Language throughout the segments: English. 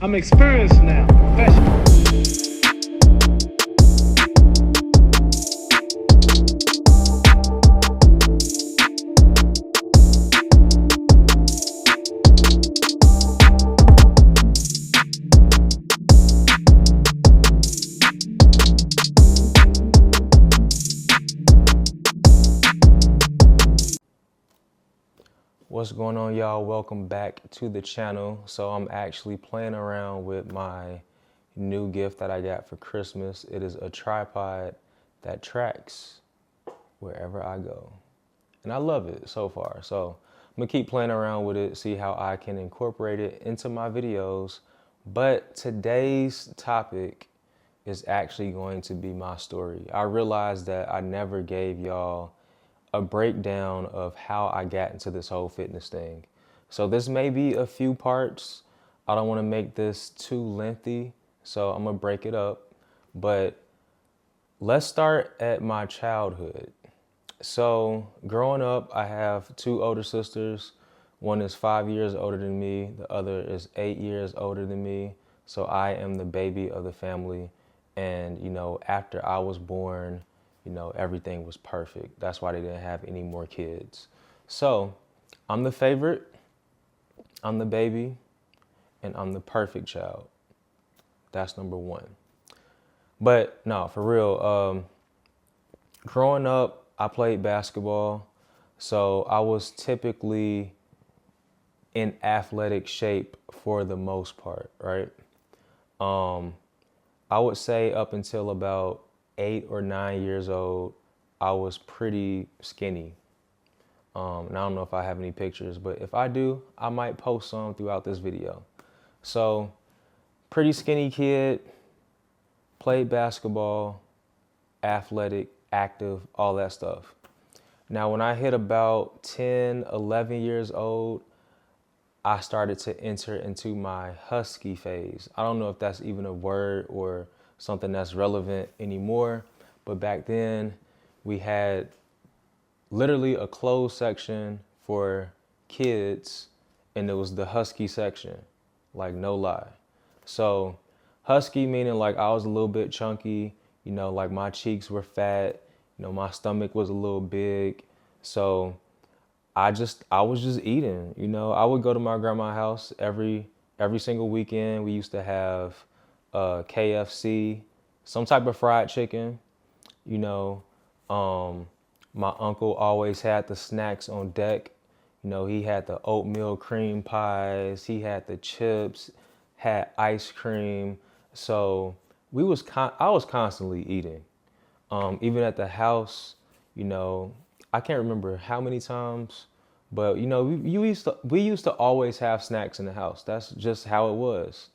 I'm experienced now, professional. What's going on, y'all? Welcome back to the channel. So I'm actually playing around with my new gift that I got for Christmas. It is a tripod that tracks wherever I go. And I love it so far. So I'm gonna keep playing around with it, see how I can incorporate it into my videos. But today's topic is actually going to be my story. I realized that I never gave y'all a breakdown of how I got into this whole fitness thing. So this may be a few parts. I don't want to make this too lengthy, so I'm gonna break it up. But let's start at my childhood. So growing up, I have two older sisters. One is 5 years older than me. The other is 8 years older than me. So I am the baby of the family. And, after I was born, everything was perfect. That's why they didn't have any more kids. So I'm the favorite, I'm the baby, and I'm the perfect child. That's number one. But no, for real, growing up, I played basketball. So I was typically in athletic shape for the most part, right? I would say up until about 8 or 9 years old, I was pretty skinny. And I don't know if I have any pictures, but if I do, I might post some throughout this video. So, pretty skinny kid, played basketball, athletic, active, all that stuff. Now, when I hit about 10, 11 years old, I started to enter into my husky phase. I don't know if that's even a word or something that's relevant anymore, but back then we had literally a closed section for kids, and it was the husky section, like no lie. So husky meaning like I was a little bit chunky, like my cheeks were fat, my stomach was a little big. So I was just eating, I would go to my grandma's house every single weekend. We used to have KFC, some type of fried chicken, you know. My uncle always had the snacks on deck. He had the oatmeal cream pies, he had the chips, had ice cream. So I was constantly eating. Even at the house, you know, I can't remember how many times, but we used to always have snacks in the house. That's just how it was.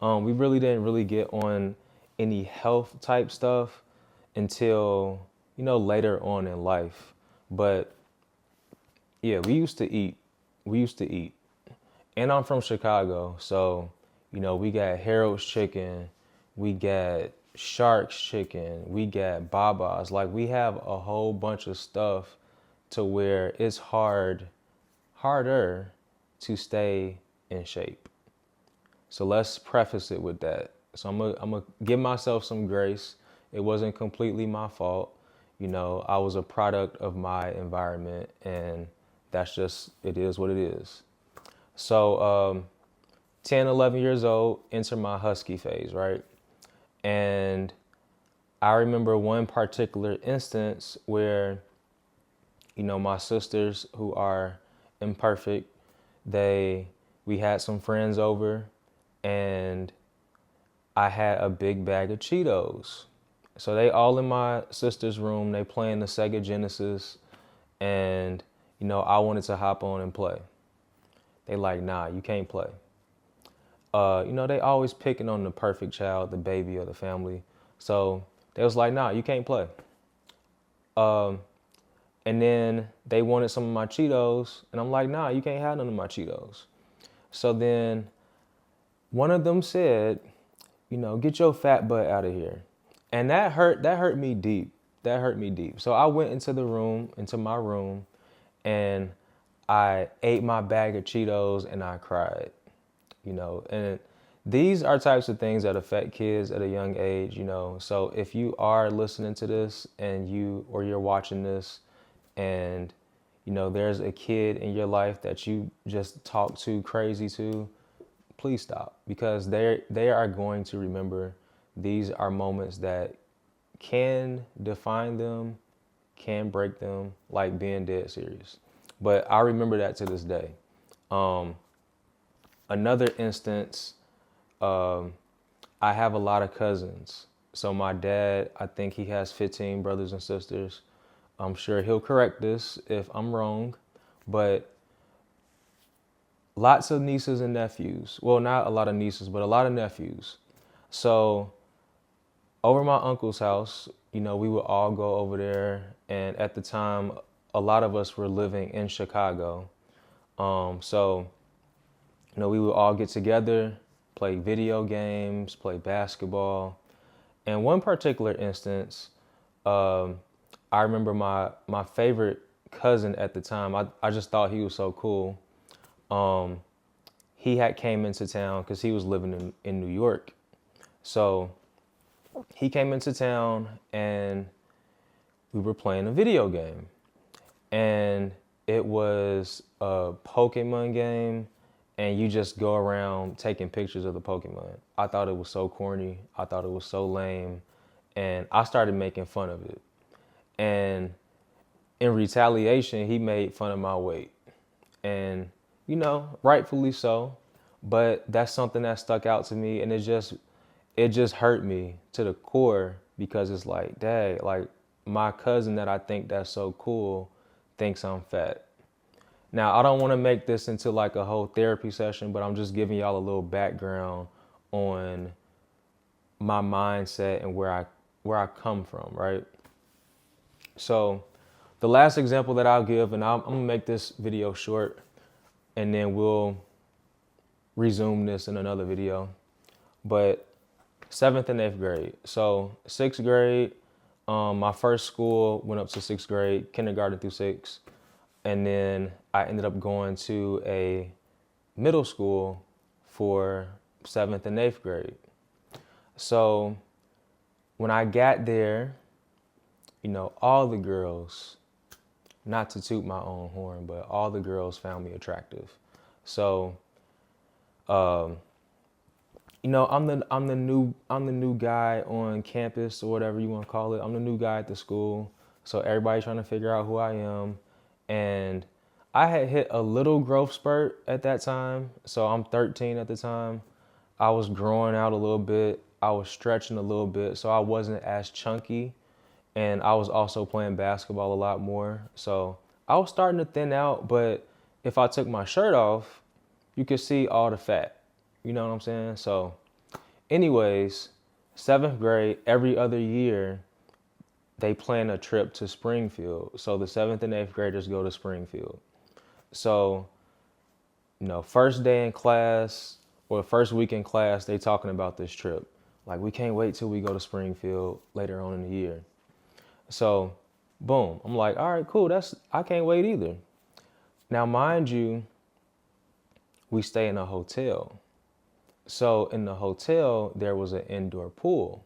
We really didn't really get on any health type stuff until later on in life. But yeah, we used to eat. We used to eat. And I'm from Chicago, so we got Harold's chicken, we got Shark's chicken, we got Baba's. Like we have a whole bunch of stuff to where it's harder to stay in shape. So let's preface it with that. So I'm gonna give myself some grace. It wasn't completely my fault. I was a product of my environment, and it is what it is. So 10, 11 years old, enter my husky phase, right? And I remember one particular instance where, my sisters who are imperfect, we had some friends over, and I had a big bag of Cheetos. So they all in my sister's room, they playing the Sega Genesis, and I wanted to hop on and play. They like, nah, you can't play. They always picking on the perfect child, the baby of the family. So they was like, nah, you can't play. And then they wanted some of my Cheetos, and I'm like, nah, you can't have none of my Cheetos. So then one of them said, get your fat butt out of here. And that hurt me deep. That hurt me deep. So I went into my room, and I ate my bag of Cheetos and I cried, and these are types of things that affect kids at a young age, you know. So if you are listening to this and you're watching this and you know there's a kid in your life that you just talk too crazy to, please stop, because they are going to remember these are moments that can define them, can break them, like being dead serious. But I remember that to this day. Another instance, I have a lot of cousins. So my dad, I think he has 15 brothers and sisters. I'm sure he'll correct this if I'm wrong, but lots of nieces and nephews. Well, not a lot of nieces, but a lot of nephews. So over my uncle's house, you know, we would all go over there. And at the time, a lot of us were living in Chicago. So, you know, we would all get together, play video games, play basketball. And one particular instance, I remember my favorite cousin at the time. I just thought he was so cool. He had came into town because he was living in New York. So he came into town and we were playing a video game. And it was a Pokemon game, and you just go around taking pictures of the Pokemon. I thought it was so corny. I thought it was so lame. And I started making fun of it. And in retaliation, he made fun of my weight. And, you know, rightfully so. But that's something that stuck out to me. And it just hurt me to the core, because it's like, dang, like my cousin that I think that's so cool thinks I'm fat. Now, I don't want to make this into like a whole therapy session, but I'm just giving y'all a little background on my mindset and where I come from, right? So the last example that I'll give, and I'm gonna make this video short, and then we'll resume this in another video. But 7th and 8th grade. So 6th grade, my first school went up to 6th grade, kindergarten through 6th. And then I ended up going to a middle school for 7th and 8th grade. So when I got there, you know, all the girls, not to toot my own horn, but all the girls found me attractive. So, you know, I'm the new guy on campus, or whatever you want to call it. I'm the new guy at the school. So everybody's trying to figure out who I am. And I had hit a little growth spurt at that time. So I'm 13 at the time. I was growing out a little bit. I was stretching a little bit. So I wasn't as chunky. And I was also playing basketball a lot more. So I was starting to thin out. But if I took my shirt off, you could see all the fat. You know what I'm saying? So anyways, 7th grade, every other year, they plan a trip to Springfield. So the 7th and 8th graders go to Springfield. So, you know, first day in class or first week in class, they talking about this trip. Like, we can't wait till we go to Springfield later on in the year. So, boom. I'm like, all right, cool. I can't wait either. Now, mind you, we stay in a hotel. So in the hotel, there was an indoor pool.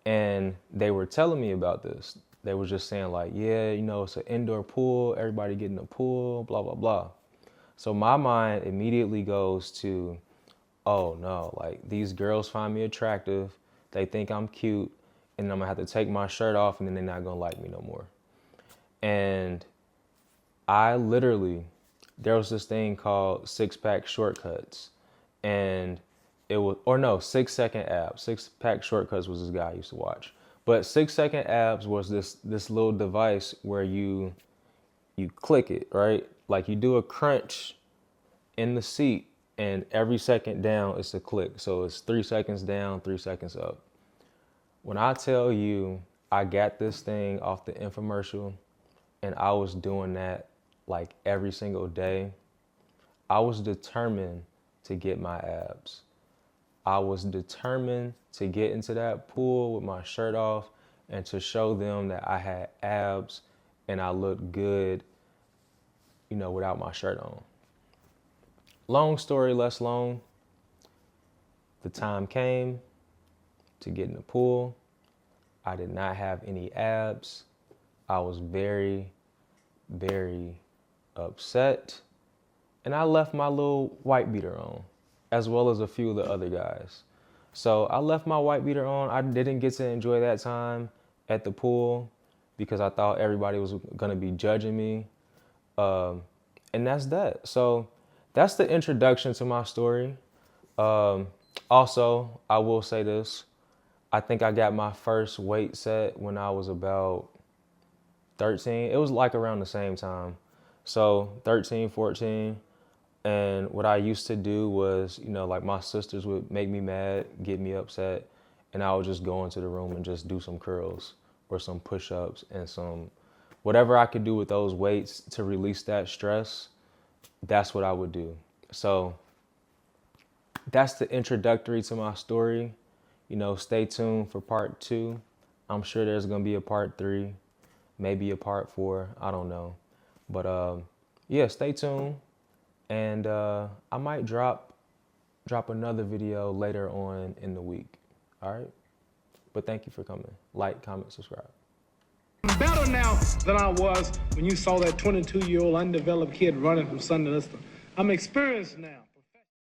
And they were telling me about this. They were just saying like, yeah, you know, it's an indoor pool. Everybody get in the pool, blah, blah, blah. So my mind immediately goes to, oh no, like these girls find me attractive. They think I'm cute. And I'm gonna have to take my shirt off, and then they're not gonna like me no more. And I literally, there was this thing called 6-pack shortcuts. And it was, or no, 6-second abs. 6-pack shortcuts was this guy I used to watch. But 6-second abs was this little device where you click it, right? Like you do a crunch in the seat, and every second down is a click. So it's 3 seconds down, 3 seconds up. When I tell you I got this thing off the infomercial, and I was doing that like every single day, I was determined to get my abs. I was determined to get into that pool with my shirt off and to show them that I had abs and I looked good, you know, without my shirt on. Long story less long, the time came to get in the pool. I did not have any abs. I was very, very upset. And I left my little white beater on, as well as a few of the other guys. So I left my white beater on. I didn't get to enjoy that time at the pool because I thought everybody was gonna be judging me. And that's that. So that's the introduction to my story. Also, I will say this. I think I got my first weight set when I was about 13. It was like around the same time. So 13, 14. And what I used to do was, like my sisters would make me mad, get me upset. And I would just go into the room and just do some curls or some push-ups and some, whatever I could do with those weights to release that stress, that's what I would do. So that's the introductory to my story. Stay tuned for part 2. I'm sure there's gonna be a part 3, maybe a part 4, I don't know. But yeah, stay tuned. And I might drop another video later on in the week. All right? But thank you for coming. Like, comment, subscribe. I'm better now than I was when you saw that 22-year-old undeveloped kid running from Sunday Lister. I'm experienced now.